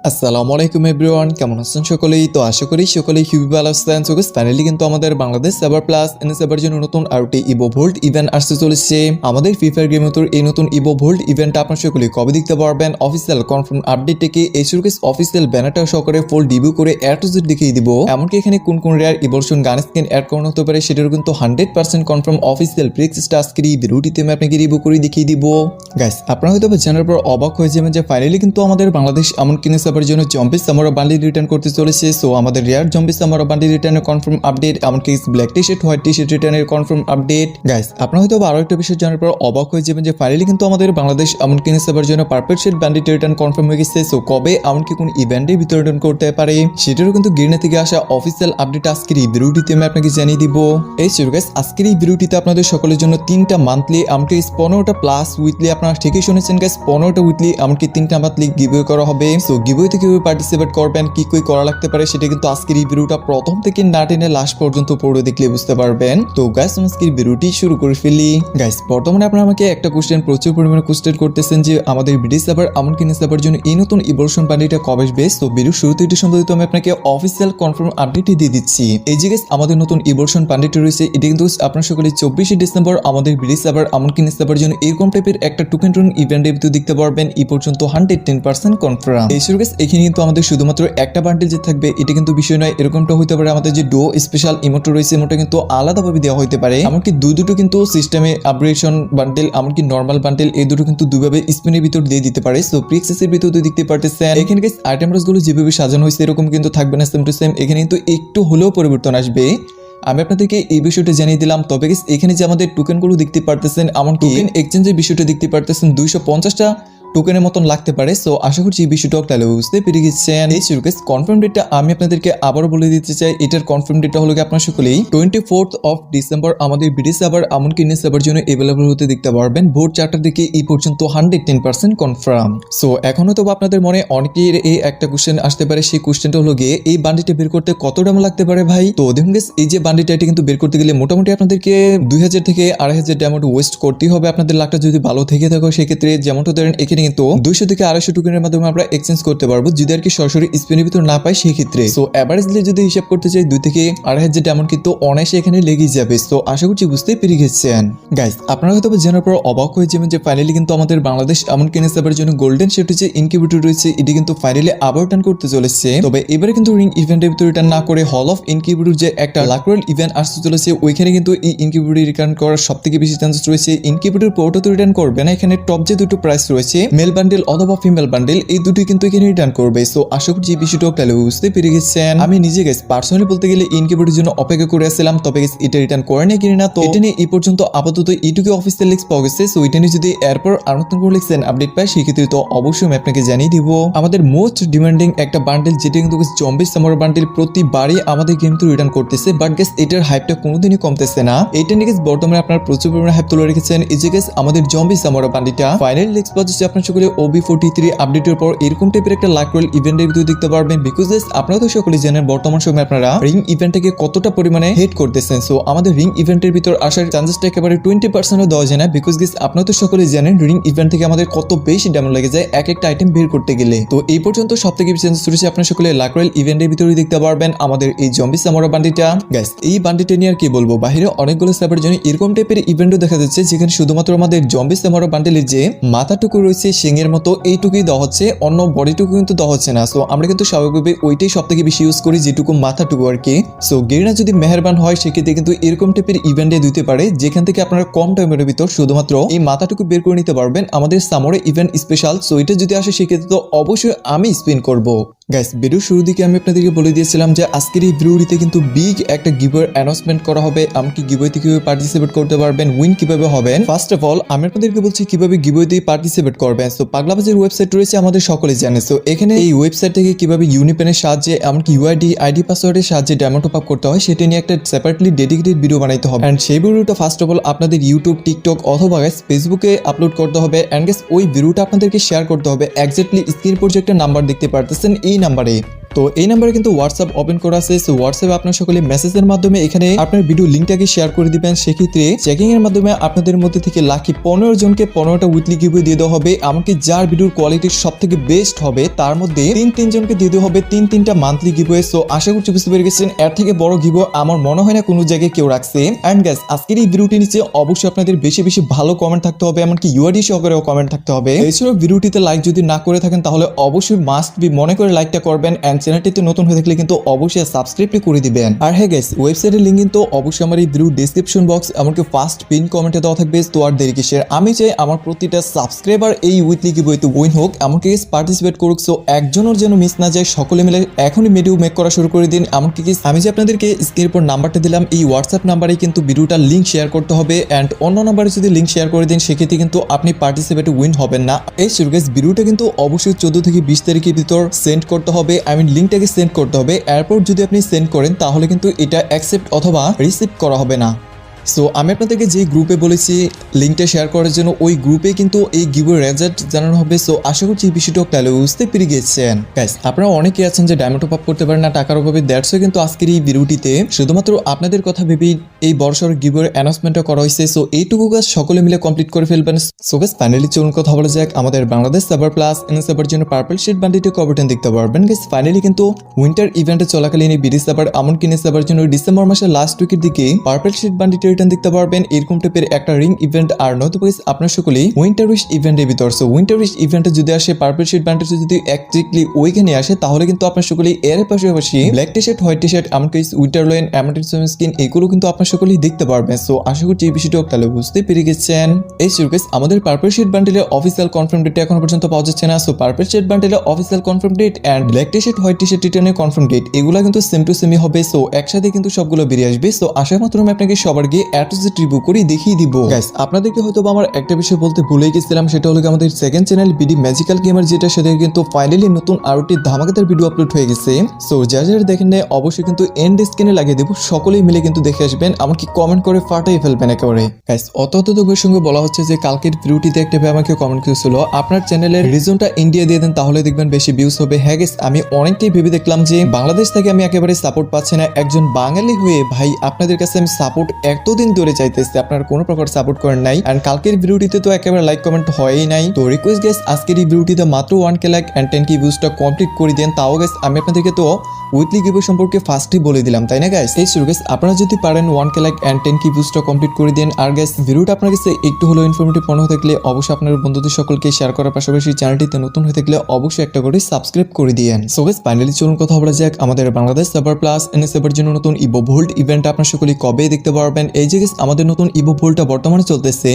আসসালামু আলাইকুম এভরিওয়ান, কেমন আছেন সকলেই? তো আশা করি সকলেই খুবই ভালো আছেন। সো ফাইনালি কিন্তু আমাদের বাংলাদেশ সাইবার প্লাস এনএসএবার জন্য নতুন আরটি ইভো ভোল্ট ইভেন্ট আসতে চলেছে। আমাদের ফ্রি ফায়ার গেমের মতো এই নতুন ইভো ভোল্ট ইভেন্টটা আপনারা সকলেই কবে দেখতে পারবেন? অফিসিয়াল কনফার্ম আপডেট থেকে এই সুরকেস অফিসিয়াল ব্যানারটা সহকারে ফুল ডিভিউ করে এ টু জেড দেখিয়ে দিব। এমনকি এখানে কোন কোন rare evolution gun skin add করানো হতে পারে সেটারও কিন্তু 100% কনফার্ম অফিসিয়াল প্রিক্সটা আজকের এই ভিডিওটিতে আমি আপনাকে রিভিউ করে দেখিয়ে দিব। গাইস, আপনারা হয়তো জানার পর অবাক হয়ে যাবেন যে ফাইনালি কিন্তু আমাদের বাংলাদেশ এমনকি এনএসএবার জন্য জম্বিস সামারা বান্ডিল রিটার্ন করতে চলেছে। সো আমাদের রেয়ার জম্বিস সামারা বান্ডিল রিটার্নের কনফার্ম আপডেট, এমনকি black T shirt white T shirt রিটার্নের কনফার্ম আপডেট। গাইস, আপনারা হয়তো আরো একটা বিষয় জানার পর অবাক হয়ে যাবেন যে ফাইনালি কিন্তু আমাদের বাংলাদেশ এমনকি এনএসএবার জন্য perfect shade bundle return confirm হয়ে গেছে। সো কবে এমনকি কোন ইভেন্টে বিতরণ করতে পারে সেটারও কিন্তু গিরনা থেকে আসা অফিসিয়াল আপডেট আজকের এই ভিডিওটিতে আমি আপনাকে জানিয়ে দিব। এই ছিল গাইস আজকের এই ভিডিওটিতে আপনাদের সকলের জন্য 3টা মান্থলি এমনকি 15টা প্লাস উইকলি, আপনারা ঠিকই শুনেছেন গাইস, 15টা উইকলি এমনকি 3টা মান্থলি গিভওয়ে করা হবে। সো গিভওয়েতে কিভাবে পার্টিসিপেট করবেন, কি করা লাগতে পারে সেটা কিন্তু আজকের এই ভিডিওটা প্রথম থেকে না টেনে লাস্ট পর্যন্ত পড়ে দেখলে বুঝতে পারবেন। তো গাইস আজকের ভিডিওটি শুরু করে ফেলি। গাইস, বর্তমানে আপনারা আমাকে একটা কোশ্চেন প্রচুর পরিমাণে কোশ্চেন করতেছেন যে আমাদের বিডি সার্ভার এমনকি সার্ভার জন্য এই নতুন ইভলিউশন বান্ডিলটা কবে আসবে। তো ভিডিও শুরুতে এটি সম্বন্ধিত আমি আপনাকে অফিসিয়াল কনফার্ম আপডেটই দিয়ে দিচ্ছি। এই যে গাইস আমাদের নতুন ইভলিউশন বান্ডিলটা রয়েছে, এটা কিন্তু আপনারা সকলে 24শে ডিসেম্বর আমাদের বিডি সার্ভার এমনকি সার্ভার জন্য এরকম টাইপের একটা টোকেন ইভেন্টের ভিতরে দেখতে পারবেন। এই পর্যন্ত 110% কনফার্ম। এই শুরু গাইস এখানে কিন্তু আমাদের শুধুমাত্র একটা বান্ডিল যে থাকবে এটা কিন্তু বিষয় নয়, এরকমটা হতে পারে আমাদের যে ডো স্পেশাল ইমোট রয়েছে ইমোটা কিন্তু আলাদাভাবে দেওয়া হতে পারে। এমনকি দুটো কিন্তু সিস্টেমে আপগ্রেডেশন বান্ডেল এমনকি নর্মাল বান্ডেল এই দুটো কিন্তু দুইভাবে স্পিনের ভিতর দিয়ে দিতে পারে। সো প্রিক্সেসের ভিতর দেখতে পারতেছেন এখানে গাইস আইটেম গুলো যেভাবে সাজানো হয়েছে এরকম কিন্তু থাকবে না সেম টু সেম, এখানে কিন্তু একটু হলেও পরিবর্তন আসবে। আমি আপনাদেরকে এই বিষয়টা জানিয়ে দিলাম। তবে এখানে যে আমাদের টোকেনগুলো দেখতে পারতেছেন এমনকি টোকেন এক্সচেঞ্জের বিষয়টা দেখতে পারতেছেন 250টা টোকেনের মতন লাগতে পারে। সো আশা করছি এই বিষয়টা তাহলে বুঝতে পেরে গেছেন। এই সুরকেস কনফার্ম ডেটটা আমি আপনাদেরকে আবারও বলে দিতে চাই। এটার কনফার্ম ডেটটা হলো আপনারা সকলেই 24th অফ ডিসেম্বর আমাদের বিডি সার্ভার এমনকি নেট সার্ভার জন্য अवेलेबल হতে দেখতে পারবেন। ভোর 4টার দিকে এই পর্যন্ত 110% কনফার্ম। সো এখন হয়তো আপনাদের মনে অনেকের এই একটা কোশ্চেন আসতে পারে, সেই কোশ্চেনটা হলো গিয়ে এই বান্ডিলটা বের করতে কত টাইম লাগতে পারে ভাই? তো দেখুন গাইস এই যে বান্ডিলটা এটা কিন্তু বের করতে গেলে মোটামুটি আপনাদেরকে 2000 থেকে 2500 ডায়মন্ড ওয়েস্ট করতেই হবে। আপনাদের লাকটা যদি ভালো থেকে থাকে সেক্ষেত্রে যেমনটা ধরেন এখানে কিন্তু 200 থেকে 250 টোকেনের মাধ্যমে আমরা এক্সচেঞ্জ করতে পারবো যদি আর কি সরাসরি স্পিনের ভিতর না পাই সেই ক্ষেত্রে। সো এভারেজলি যদি হিসাব করতে চাই 2 থেকে 2500 ডায়মন্ড কিন্তু অনায়াসে এখানে লেগেই যাবে। সো আশা করছি বুঝতে পেরে গেছেন। গাইস, আপনারা হয়তো জানার পর অবাক হয়ে যাবেন যে ফাইনালি কিন্তু আমাদের বাংলাদেশ এমনকি সার্ভারের জন্য গোল্ডেন সেট যে ইনকিউবেটর রয়েছে এটি কিন্তু ফাইনালি আবার রিটার্ন করতে চলেছে। তবে এবারে কিন্তু রিং ইভেন্টের ভিতর রিটার্ন না করে হল অফ ইনকিউবেটর যে একটা লাকরোল ইভেন্ট আসতে চলেছে ওইখানে কিন্তু এই ইনকিউবেটর রিটার্ন করার সবথেকে বেশি চান্সেস রয়েছে। ইনকিউবেটর পোর্টও তো রিটার্ন করবে না, এখানে টপ যে দুটো প্রাইস রয়েছে মেল বান্ডেল অথবা ফিমেল বান্ডেল এই দুটোই কিন্তু এখানে রিটার্ন করবে। সো আশা করছি বিষয়টা তাহলে বুঝতে পেরে গেছেন। আমি নিজে গাইস পার্সোনালি বলতে গেলে ইনকিউবেটরের জন্য অপেক্ষা করে আসছিলাম, তবে গাইস এটা রিটার্ন করে না কিনা তো এটা নিয়ে এই পর্যন্ত আপাতত এইটুকু অফিসিয়াল লিস্ট পাওয়া গেছে। সো এটা নিয়ে যদি এরপর আর নতুন করে লিখছেন আপডেট পাই সেক্ষেত্রে তো অবশ্যই আমি আপনাকে জানিয়ে দিব। আমাদের মোস্ট ডিমান্ডিং একটা বান্ডেল যেটা কিন্তু জম্বিস সামার বান্ডেল প্রতিবারই আমাদের গেম তো রিটার্ন করতেছে, বাট গাইস এটার হাইপটা কোনোদিনই কমতেছে না। এটা নিয়ে গাইস বর্তমানে আপনারা প্রচুর পরিমাণে হাইপ তুলে রেখেছেন। এই যে গাইস আমাদের জম্বিস সামার বান্ডেলটা ফাইনাল লিস্ট পাওয়া যাচ্ছে আপনারা সকলে OB43 আপডেটের পর এরকম টাইপের একটা লাকরোল ইভেন্টের ভিডিও দেখতে পারবেন। বিকজ আপনারা তো সকলে জানেন বর্তমান সময়ে আপনারা রিং ইভেন্টটাকে কতটা পরিমাণে হেট করতেছেন। সো আমাদের রিং ইভেন্টের ভিতর আসার চান্সেসটা একেবারে 20% দেওয়া যায় না। বিকজ আপনারা তো সকলে জানেন রিং ইভেন্ট থেকে আমাদের কত বেশি ডায়মন্ড লেগে যায় এক একটা আইটেম বের করতে গেলে। তো এই পর্যন্ত সবথেকে বেশি চান্সেস রয়েছে আপনারা সকলে লাকরোল ইভেন্টের ভিতরে দেখতে পারবেন আমাদের এই জম্বিস সামারা বান্ডিলটা। গাইস এই বান্ডিলটা নিয়ে আর কি বলবো, বাইরে অনেকগুলো সার্ভারের জন্য এরকম টাইপের ইভেন্টও দেখা যাচ্ছে যেখানে শুধুমাত্র আমাদের জম্বিস সামারা বান্ডিলের যে মাথাটুকু রয়েছে সিংয়ের মতো এইটুকুই দেওয়া হচ্ছে, অন্য বডিটুকু কিন্তু দেওয়া হচ্ছে না। সো আমরা কিন্তু স্বাভাবিকভাবে ওইটাই সব থেকে বেশি ইউজ করি যেটুকু মাথাটুকু আর কি। সো গেরিনা যদি মেহেরবান হয় সেক্ষেত্রে কিন্তু এরকম টাইপের ইভেন্টে দিতে পারে যেখান থেকে আপনারা কম টাইমের ভিতর শুধুমাত্র এই মাথাটুকু বের করে নিতে পারবেন আমাদের সামরে ইভেন্ট স্পেশাল। সো এটা যদি আসে সেক্ষেত্রে তো অবশ্যই আমি স্পিন করব। গাইস ভিডিও শুরুর দিকে আমি আপনাদেরকে বলে দিয়েছিলাম যে আজকের এই ভিডিওতে কিন্তু বিগ একটা গিভওয়ে অ্যানাউন্সমেন্ট করা হবে। এমনকি গিভওয়েতে কিভাবে পার্টিসিপেট করতে পারবেন, উইন কিভাবে হবেন। ফার্স্ট অফ অল আমি আপনাদেরকে বলছি কিভাবে গিভওয়েতে পার্টিসিপেট করবেন। সো পাগলাবাজের ওয়েবসাইট রয়েছে আমাদের সকলে জানে। সো এখানে এই ওয়েবসাইট থেকে কিভাবে ইউনিপেনের সাহায্যে এমনকি ইউআইডি আইডি পাসওয়ার্ডের সাহায্যে ডায়মন্ড টপ আপ করতে হয় সেটা নিয়ে একটা সেপারেটলি ডেডিকেটেড ভিডিও বানাইতে হবে। এন্ড সেই ভিডিওটা ফার্স্ট অফ অল আপনাদের ইউটিউব টিকটক অথবা গাইস ফেসবুকে আপলোড করতে হবে। এন্ড গাইস ওই ভিডিওটা আপনাদেরকে শেয়ার করতে হবে এক্স্যাক্টলি স্ক্রিন প্রজেক্টের নাম্বার দেখতে পারতেছেন এই নাম্বারে। তো এই নাম্বারে কিন্তু হোয়াটসঅ্যাপ ওপেন করা আছে। সো হোয়াটসঅ্যাপে আপনার সকলে মেসেজের মাধ্যমে এখানে আপনার ভিডিও লিঙ্কটাকে শেয়ার করে দিবেন। সেক্ষেত্রে চেকিং এর মাধ্যমে আপনাদের মধ্যে থেকে লাকি 15 জনকে 15টা উইকলি গিভওয়ে দিয়ে দেওয়া হবে। এমনকি যার ভিডিওর কোয়ালিটি সব থেকে বেস্ট হবে তার মধ্যে 3 জনকে দিয়ে দেওয়া হবে 3টা মান্থলি গিভওয়ে। সো আশা করছি বুঝতে পেরে গেছেন, এর থেকে বড় গিভওয়ে আমার মনে হয় না কোনো জায়গায় কেউ রাখছে। এন্ড গাইস, আজকের এই ভিডিওটি নিচে অবশ্যই আপনাদের বেশি বেশি ভালো কমেন্ট থাকতে হবে, এমনকি ইউআইডি সহকারেও কমেন্ট থাকতে হবে। এছাড়াও ভিডিওটিতে লাইক যদি না করে থাকেন তাহলে অবশ্যই মাস্ট বি মনে করে লাইকটা করবেন। এন্ড চ্যানেলটিতে নতুন হয়ে থাকলে কিন্তু অবশ্যই সাবস্ক্রাইবটি করে দিবেন। আর হ্যাঁ গাইস, ওয়েবসাইটের লিংক কিন্তু অবশ্যই আমার এই ভিডিও ডেসক্রিপশন বক্স এমনকি ফার্স্ট পিন কমেন্টে দেওয়া থাকবে। তো আর দেরি কিসের, আমি চাই আমার প্রতিটা সাবস্ক্রাইবার এই উইকলি গিভওয়েতে উইন হোক, এমনকি পার্টিসিপেট করুক। সো একজনের যেন মিস না যায়, সকলে মিলে এখনই ভিডিও মেক করা শুরু করে দিন। এমনকি আমি যে আপনাদেরকে স্ক্রিনের উপর নাম্বারটা দিলাম, এই হোয়াটসঅ্যাপ নাম্বারে কিন্তু ভিডিওটার লিঙ্ক শেয়ার করতে হবে। এন্ড অন্য নাম্বারে যদি লিঙ্ক শেয়ার করে দিন সেক্ষেত্রে কিন্তু আপনি পার্টিসিপেটে উইন হবেন না। এই গাইস, ভিডিওটা কিন্তু অবশ্যই 14 থেকে 20 তারিখের ভিতর সেন্ড করতে হবে। লিঙ্কটাকে সেন্ড করতে হবে। এরপর যদি আপনি সেন্ড করেন তাহলে কিন্তু এটা অ্যাকসেপ্ট অথবা রিসিভ করা হবে না। সো আমি আপনাদেরকে যে গ্রুপে বলেছি লিঙ্কটা শেয়ার করার জন্য, ওই গ্রুপে কিন্তু এই গিভওয়ে রেজাল্ট জানানো হবে। সো আশা করছি এই বিষয়টা তাহলে বুঝতে পেরে গেছেন। গাইস, আপনারা অনেকেই আছেন যে ডায়মন্ড টপ আপ করতে পারেন না টাকার অভাবে। দ্যাটস কিন্তু আজকের এই ভিডিওটিতে শুধুমাত্র আপনাদের কথা ভেবেই এই বড়সড় গিভওয়ে অ্যানাউন্সমেন্টটা করা হয়েছে। সো এইটুকু কাজ সকলে মিলে কমপ্লিট করে ফেলবেন। সো গাইস, ফাইনালি চলুন কথা বলা যাক আমাদের Bangladesh server plus NS server জন্য পার্পল শিট বান্ডিলটি কভারটেন দেখতে পারবেন। গাইস, ফাইনালি কিন্তু উইন্টার ইভেন্টে চলাকালীন এই বিডি সার্ভার এমনকি এনএস সার্ভার জন্য ডিসেম্বর মাসের লাস্ট উইকের দিকে পার্পল শিট বান্ডিলটি রিটার্ন দেখতে পারবেন। এরকম টাইপের একটা রিং ইভেন্ট আর নয়তো আপনার সকলেই উইন্টার উইশ ইভেন্টের ভিতর। সো উইন্টার উইশ ইভেন্টে যদি আসে পার্পল শিট বান্ডিল যদি একট্রিকলি ওইখানে আসে তাহলে কিন্তু আপনার সকলেই এর পাশাপাশি black T shirt, white T shirt, এমনকি উইন্টার লোয়েন, এমনকি স্কিন এগুলো কিন্তু আপনার সকলেই দেখতে পারবেন। সো আশা করছি এই বিষয়টা তাহলে বুঝতে পেরে গেছেন। এই সুরকেস আমাদের পার্পল শিট বান্ডিলের অফিসিয়াল কনফার্ম ডেট এখনো পর্যন্ত পাওয়া যাচ্ছে না। সো পার্পল শিট বান্ডিলের official confirm date and black T shirt, white T shirt রিটার্নের কনফার্ম ডেট এগুলো কিন্তু সেম টু সেমই হবে। সো একসাথে কিন্তু সবগুলো বেরিয়ে আসবে। সো আশা মাত্র আমি আপনাকে সবার গিয়ে অ্যাট্রিবিউট রিভিউ করে দেখিয়ে দিব। গাইস, আপনাদেরকে হয়তো আমার একটা বিষয় বলতে ভুলে গেছিলাম, সেটা হলো আমাদের second channel BD magical gamer, যেটা সেটা কিন্তু ফাইনালি নতুন আরোটি ধামাকাদার ভিডিও আপলোড হয়ে গেছে। সো যারা দেখেন না অবশ্যই কিন্তু এন্ড স্ক্রিনে লাগিয়ে দেবো, সকলেই মিলে কিন্তু দেখে আসবেন, এমনকি কমেন্ট করে ফাটাই ফেলবেন একেবারে। গাইস, অত সঙ্গে বলা হচ্ছে যে কালকের ভিডিওটিতে একটা ভাই আমাকে কমেন্ট করেছিল আপনার চ্যানেলের রিজনটা ইন্ডিয়া দিয়ে দেন তাহলে দেখবেন বেশি ভিউজ হবে। হ্যাঁ গাইস, আমি অনেকটাই ভেবে দেখলাম যে বাংলাদেশ থেকে আমি একেবারে সাপোর্ট পাচ্ছি না। একজন বাঙালি হয়ে ভাই আপনাদের কাছে আমি সাপোর্ট এতদিন ধরে চাইতেছি, আপনারা কোনো প্রকার সাপোর্ট করেন নাই। এন্ড কালকের ভিডিওটিতে তো একেবারে লাইক কমেন্ট হয়ই নাই। তো রিকোয়েস্ট গাইস, আজকের এই ভিডিওটিতে মাত্র 1k like and 10k ভিউজটা complete করে দেন। তাও গাইস আমি আপনাদেরকে তো উইকলি গিভওয়ে সম্পর্কে ফার্স্টই বলে দিলাম, তাই না গাইস? এই শুরু গাইস, আপনারা যদি পারেন 1k like and 10k ভিউজটা complete করে দেন। আর গাইস, ভিডিওটা আপনার কাছে একটু হলো ইনফরমেটিভ মনে হয়ে থাকলে অবশ্যই আপনার বন্ধুদের সকলকে শেয়ার করার পাশাপাশি চ্যানেলটিতে নতুন হয়ে থাকলে অবশ্যই একটা করে সাবস্ক্রাইব করে দিয়েন। সো গাইস, ফাইনালি চলুন কথা বলা যাক আমাদের Bangladesh server plus NS server জন্য নতুন ইভো ভোল্ট ইভেন্ট আপনারা সকলেই কবে দেখতে পারবেন। এই যে গাইস, আমাদের নতুন ইভো ভোল্টটা বর্তমানে চলতেছে।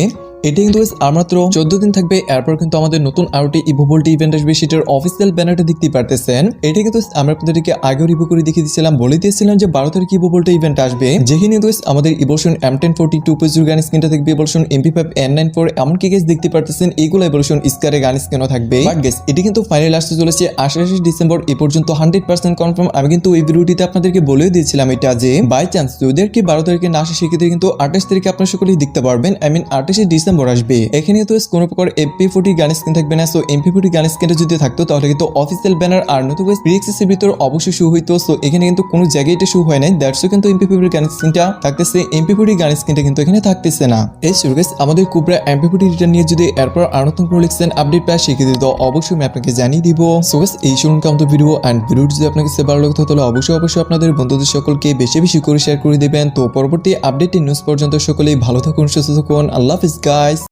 এটা কিন্তু আর মাত্র 14 দিন থাকবে। এরপর কিন্তু আমাদের নতুন আরোটি ইভো ভোল্ট ইভেন্ট আসবে, সেটার অফিসিয়াল ব্যানারটা দেখতে পারতেছেন। এটা কিন্তু আমরা আপনাদেরকে আগেও রিভিউ করে দেখিয়ে দিয়েছিলাম, বলে দিয়েছিলাম যে 12 তারিখ ইভো ভোল্ট ইভেন্ট আসবে, যেখানে কিন্তু আমাদের ইভোলুশন M1040 2.0 গান স্কিনটা থাকবে, ইভোলুশন MP5 N94 এমনকি গাইস দেখতে পারতেছেন এইগুলো ইভোলুশন স্কারে গান স্কিনও থাকবে। বাট গাইস, এটি কিন্তু ফাইনাল আসতে চলেছে 28 ডিসেম্বর। এ পর্যন্ত 100% কনফার্ম। আমি কিন্তু এই ভিডিওটিতে আপনাদেরকে বলেও দিয়েছিলাম এটা যে বাই চান্স যদি আর কি 12 তারিখে না আসে সেক্ষেত্রে কিন্তু 28 তারিখে আপনারা সকলেই দেখতে পারবেন। 28 ডিসেম্বর আসবে। এখানে তো কোনো প্রকার MP40 গান স্কিন থাকবে না। সো MP40 গান স্কিনটা যদি থাকতো তাহলে কিন্তু অফিসিয়াল ব্যানার আর নতুন প্রি অ্যাক্সেসের ভিতর অবশ্যই শো হইতো। সো এখানে কিন্তু কোনো জায়গায় এটা শো হয় নাই। দ্যাটসও কিন্তু MP40 গান স্কিনটা থাকতেছে, MP40 গান স্কিনটা কিন্তু এখানে থাকতেছে না। এই সুরগেস আমাদের কুবরা MP40 রিটার্ন নিয়ে যদি এরপর আর নতুন কোনো লিখছেন আপডেট পায় সেক্ষেত্রে তো অবশ্যই আমি আপনাকে জানিয়ে দিব। সো গাইস, এই শুনুন কাম তো ভিডিও এন্ড ভিডিওটি যদি আপনাকে ভালো লাগতো তাহলে অবশ্যই আপনাদের বন্ধুদের সকলকে বেশি বেশি করে শেয়ার করে দিবেন। তো পরবর্তী আপডেট নিউজ পর্যন্ত সকলেই ভালো থাকুন, সুস্থ থাকুন। আল্লাহ হাফেজ গাইস।